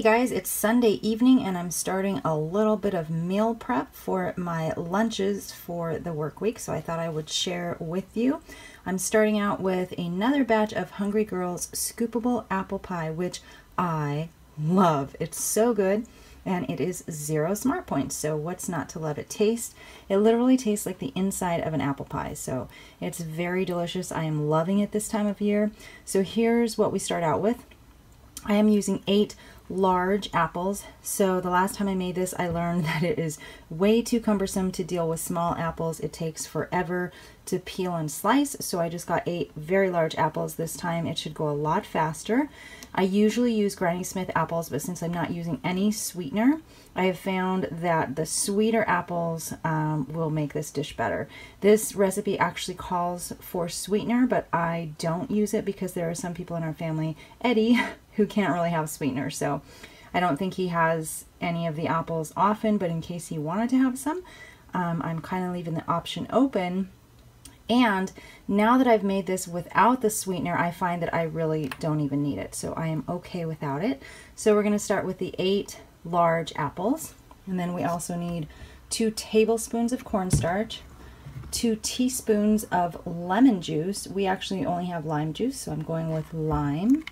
guys, it's Sunday evening and I'm starting a little bit of meal prep for my lunches for the work week, so I thought I would share with you. I'm starting out with another batch of Hungry Girls scoopable apple pie, which I love. It's so good and it is 0 smart points, so what's not to love? It literally tastes like the inside of an apple pie, so it's very delicious. I am loving it this time of year. So here's what we start out with. I am using 8 large apples. So the last time I made this, I learned that it is way too cumbersome to deal with small apples. It takes forever to peel and slice. So I just got 8 very large apples this time. It should go a lot faster. I usually use Granny Smith apples, but since I'm not using any sweetener, I have found that the sweeter apples will make this dish better. This recipe actually calls for sweetener, but I don't use it because there are some people in our family, Eddie, who can't really have sweetener. So I don't think he has any of the apples often, but in case he wanted to have some, I'm kind of leaving the option open. And now that I've made this without the sweetener, I find that I really don't even need it. So I am okay without it. So we're going to start with the 8 large apples. And then we also need 2 tablespoons of cornstarch, 2 teaspoons of lemon juice. We actually only have lime juice, so I'm going with lime.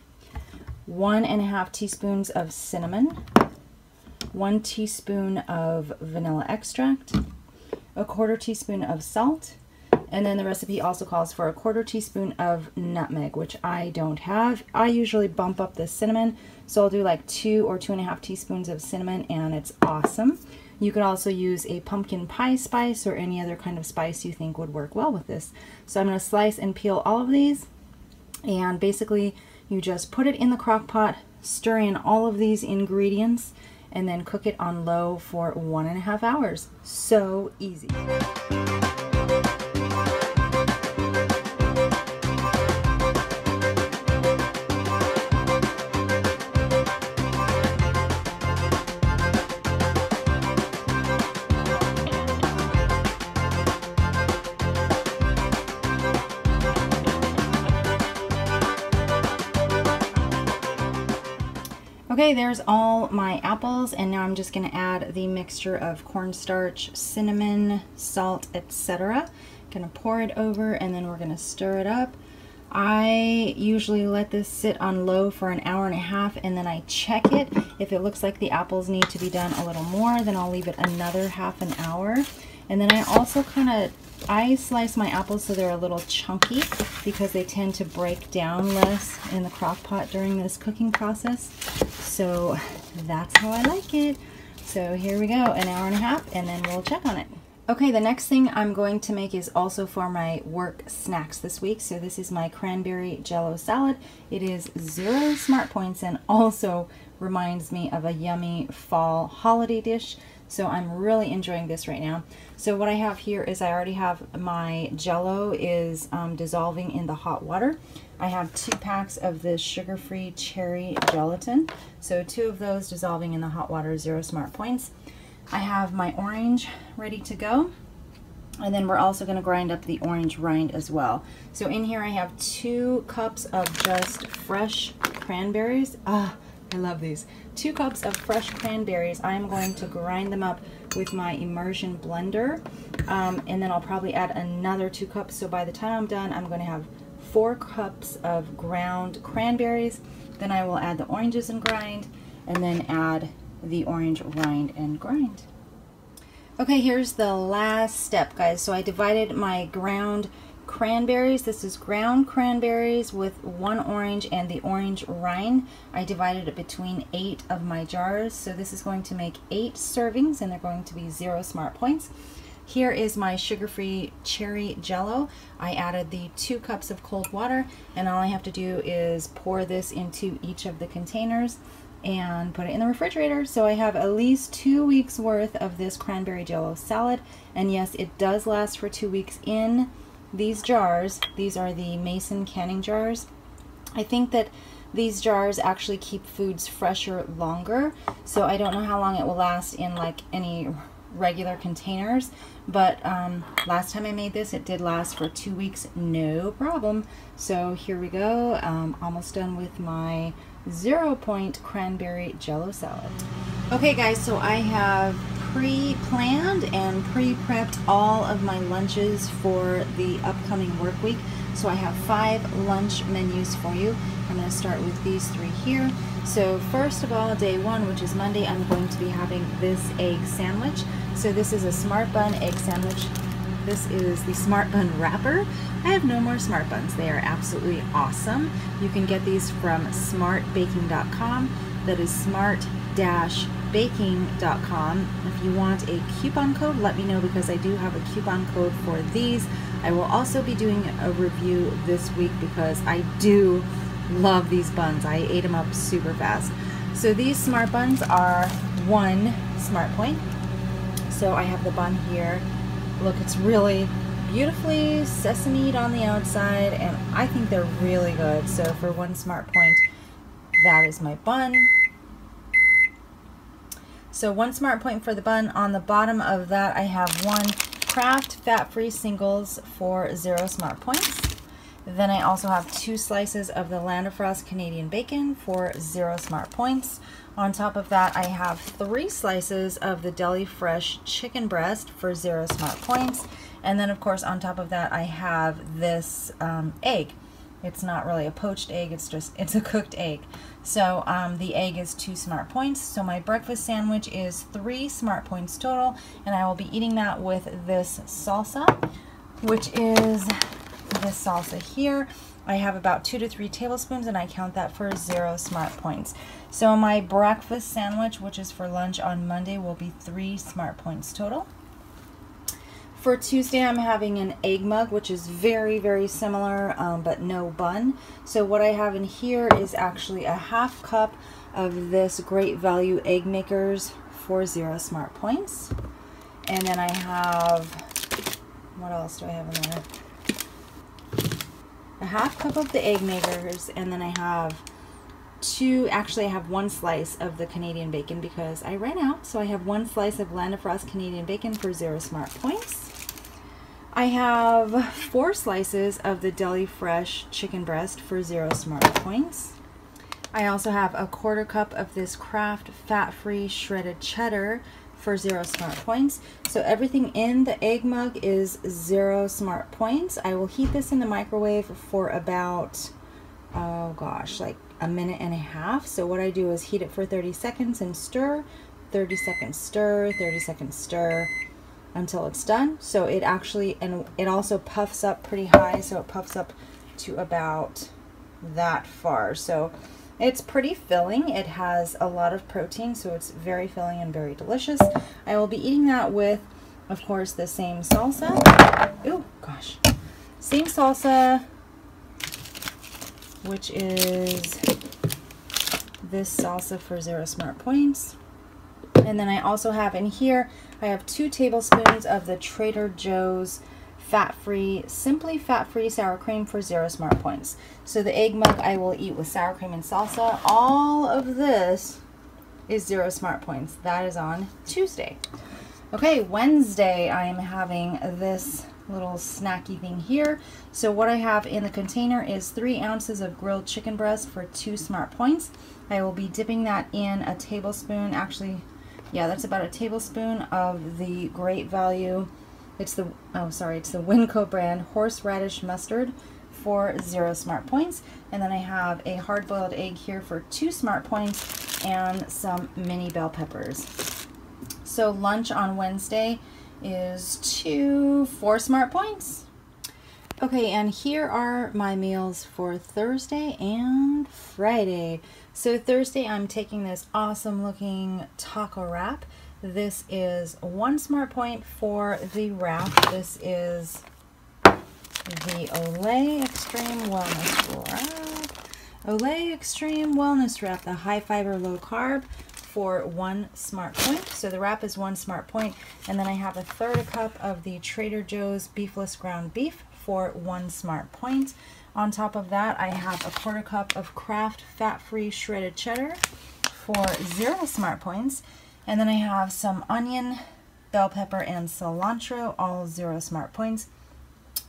1½ teaspoons of cinnamon, 1 teaspoon of vanilla extract, 1/4 teaspoon of salt, and then the recipe also calls for 1/4 teaspoon of nutmeg, which I don't have. I usually bump up the cinnamon, so I'll do like 2 or 2½ teaspoons of cinnamon, and it's awesome. You could also use a pumpkin pie spice or any other kind of spice you think would work well with this. So I'm going to slice and peel all of these, and basically you just put it in the crock pot, stir in all of these ingredients, and then cook it on low for 1½ hours. So easy. Okay, there's all my apples, and now I'm just going to add the mixture of cornstarch, cinnamon, salt, etc. Going to pour it over, and then we're going to stir it up. I usually let this sit on low for an 1.5 hours, and then I check it. If it looks like the apples need to be done a little more, then I'll leave it another ½ hour. And then I also I slice my apples so they're a little chunky because they tend to break down less in the crock pot during this cooking process. So that's how I like it. So here we go, an 1.5 hours, and then we'll check on it. Okay, the next thing I'm going to make is also for my work snacks this week. So this is my cranberry jello salad. It is 0 smart points and also reminds me of a yummy fall holiday dish. So I'm really enjoying this right now. So what I have here is I already have my jello is dissolving in the hot water. I have 2 packs of this sugar-free cherry gelatin. So 2 of those dissolving in the hot water, 0 smart points. I have my orange ready to go. And then we're also going to grind up the orange rind as well. So in here I have 2 cups of just fresh cranberries. I love these. 2 cups of fresh cranberries. I am going to grind them up with my immersion blender, and then I'll probably add another 2 cups. So by the time I'm done, I'm going to have 4 cups of ground cranberries. Then I will add the oranges and grind, and then add the orange rind and grind. Okay, here's the last step, guys. So I divided my ground cranberries. This is ground cranberries with 1 orange and the orange rind. I divided it between 8 of my jars. So this is going to make 8 servings, and they're going to be 0 smart points. Here is my sugar-free cherry jello. I added the 2 cups of cold water, and all I have to do is pour this into each of the containers and put it in the refrigerator. So I have at least 2 weeks worth of this cranberry jello salad. And yes, it does last for 2 weeks in these jars. These are the Mason canning jars. I think that these jars actually keep foods fresher longer, so I don't know how long it will last in like any regular containers, but last time I made this, it did last for 2 weeks, no problem. So here we go, almost done with my 0 point cranberry jello salad. Okay guys, so I have pre-planned and pre-prepped all of my lunches for the upcoming work week. So I have 5 lunch menus for you. I'm going to start with these 3 here. So first of all, day 1, which is Monday, I'm going to be having this egg sandwich. So this is a Smart Bun egg sandwich. This is the Smart Bun wrapper. I have no more Smart Buns. They are absolutely awesome. You can get these from smartbaking.com. That is smart-baking.com. If you want a coupon code, let me know, because I do have a coupon code for these. I will also be doing a review this week because I do love these buns. I ate them up super fast. So these Smart Buns are 1 Smart Point. So I have the bun here. Look, it's really beautifully sesamied on the outside, and I think they're really good. So for 1 Smart Point, that is my bun. So 1 Smart Point for the bun. On the bottom of that, I have 1 Kraft fat-free singles for 0 Smart Points. Then I also have 2 slices of the Land of Frost Canadian bacon for 0 Smart Points. On top of that, I have 3 slices of the Deli Fresh chicken breast for 0 Smart Points. And then of course on top of that, I have this egg. It's not really a poached egg, it's a cooked egg. So the egg is 2 Smart Points. So my breakfast sandwich is 3 Smart Points total, and I will be eating that with this salsa, which is this salsa here. I have about 2 to 3 tablespoons, and I count that for 0 Smart Points. So my breakfast sandwich, which is for lunch on Monday, will be 3 Smart Points total. For Tuesday, I'm having an egg mug, which is very, very similar, but no bun. So what I have in here is actually a 1/2 cup of this Great Value egg makers for 0 Smart Points. And then I have, what else do I have in there? A 1/2 cup of the egg makers, and then I have 2, actually I have 1 slice of the Canadian bacon because I ran out. So I have 1 slice of Land of Frost Canadian bacon for 0 Smart Points. I have 4 slices of the Deli Fresh chicken breast for 0 Smart Points. I also have a 1/4 cup of this Kraft fat-free shredded cheddar for 0 Smart Points. So everything in the egg mug is 0 Smart Points. I will heat this in the microwave for about, oh gosh, like a minute and a half. So what I do is heat it for 30 seconds and stir, 30 seconds stir, 30 seconds stir, until it's done. So it actually, and it also puffs up pretty high, so it puffs up to about that far. So it's pretty filling. It has a lot of protein, so it's very filling and very delicious. I will be eating that with, of course, the same salsa. Ooh, gosh. Same salsa, which is this salsa for 0 Smart Points. And then I also have in here, I have 2 tablespoons of the Trader Joe's fat-free, simply fat-free sour cream for 0 Smart Points. So the egg mug I will eat with sour cream and salsa. All of this is 0 Smart Points. That is on Tuesday. Okay, Wednesday I am having this little snacky thing here. So what I have in the container is 3 ounces of grilled chicken breast for 2 Smart Points. I will be dipping that in a tablespoon, actually, yeah, that's about a tablespoon of the Great Value. It's the, oh sorry, it's the Winco brand horseradish mustard for 0 Smart Points. And then I have a hard-boiled egg here for 2 Smart Points and some mini bell peppers. So lunch on Wednesday is 4 Smart Points. Okay, and here are my meals for Thursday and Friday. So Thursday, I'm taking this awesome looking taco wrap. This is 1 Smart Point for the wrap. This is the Olay Extreme Wellness Wrap. Olay Extreme Wellness Wrap, the high fiber, low carb for 1 Smart Point. So the wrap is 1 Smart Point. And then I have 1/3 cup of the Trader Joe's beefless ground beef for 1 Smart Point. On top of that, I have 1/4 cup of Kraft fat-free shredded cheddar for 0 Smart Points. And then I have some onion, bell pepper, and cilantro, all 0 Smart Points.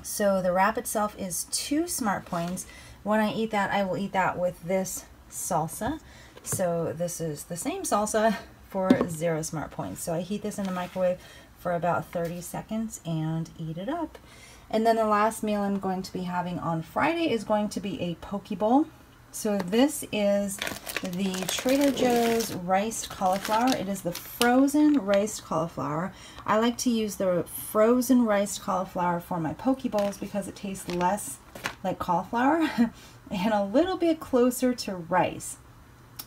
So the wrap itself is 2 Smart Points. When I eat that, I will eat that with this salsa. So this is the same salsa for 0 smart points. So I heat this in the microwave for about 30 seconds and eat it up. And then the last meal I'm going to be having on Friday is going to be a poke bowl. So this is the Trader Joe's riced cauliflower. It is the frozen riced cauliflower. I like to use the frozen riced cauliflower for my poke bowls because it tastes less like cauliflower and a little bit closer to rice.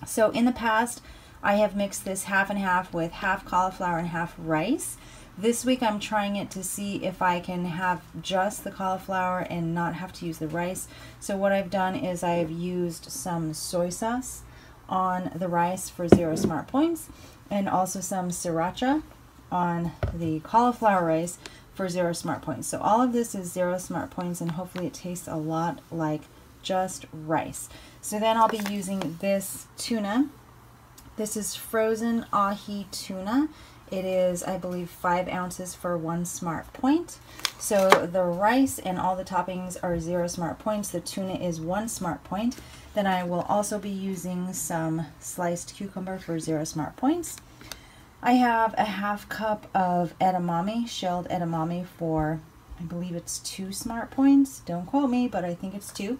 So in the past, I have mixed this half and half with half cauliflower and half rice. This week I'm trying it to see if I can have just the cauliflower and not have to use the rice. So what I've done is I've used some soy sauce on the rice for 0 smart points, and also some sriracha on the cauliflower rice for 0 smart points. So all of this is 0 smart points, and hopefully it tastes a lot like just rice. So then I'll be using this tuna. This is frozen ahi tuna. It is, I believe, 5 ounces for 1 smart point. So the rice and all the toppings are 0 smart points. The tuna is 1 smart point. Then I will also be using some sliced cucumber for 0 smart points. I have a half cup of edamame, shelled edamame for, I believe it's 2 smart points. Don't quote me, but I think it's 2.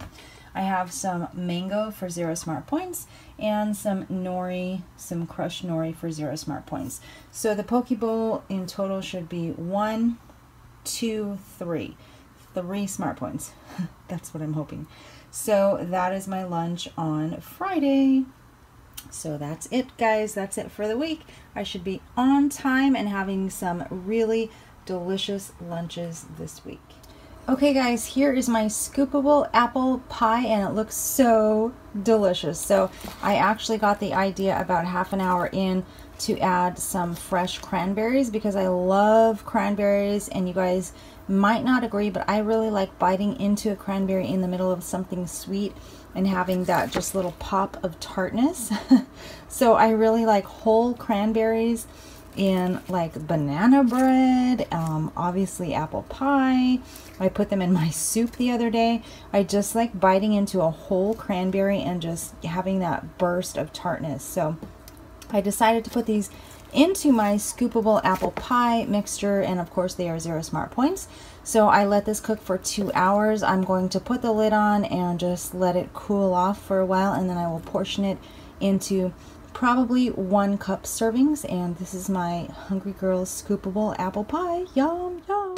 I have some mango for 0 smart points, and some nori, some crushed nori for 0 smart points. So the poke bowl in total should be 1, 2, 3. 3 smart points. That's what I'm hoping. So that is my lunch on Friday. So that's it, guys. That's it for the week. I should be on time and having some really delicious lunches this week. Okay guys, here is my scoopable apple pie, and it looks so delicious. So I actually got the idea about half an hour in to add some fresh cranberries because I love cranberries, and you guys might not agree, but I really like biting into a cranberry in the middle of something sweet and having that just little pop of tartness. So I really like whole cranberries in like banana bread, obviously apple pie. I put them in my soup the other day. I just like biting into a whole cranberry and just having that burst of tartness. So I decided to put these into my scoopable apple pie mixture, and of course they are 0 smart points. So I let this cook for 2 hours. I'm going to put the lid on and just let it cool off for a while, and then I will portion it into probably 1 cup servings. And this is my Hungry Girls scoopable apple pie. Yum, yum.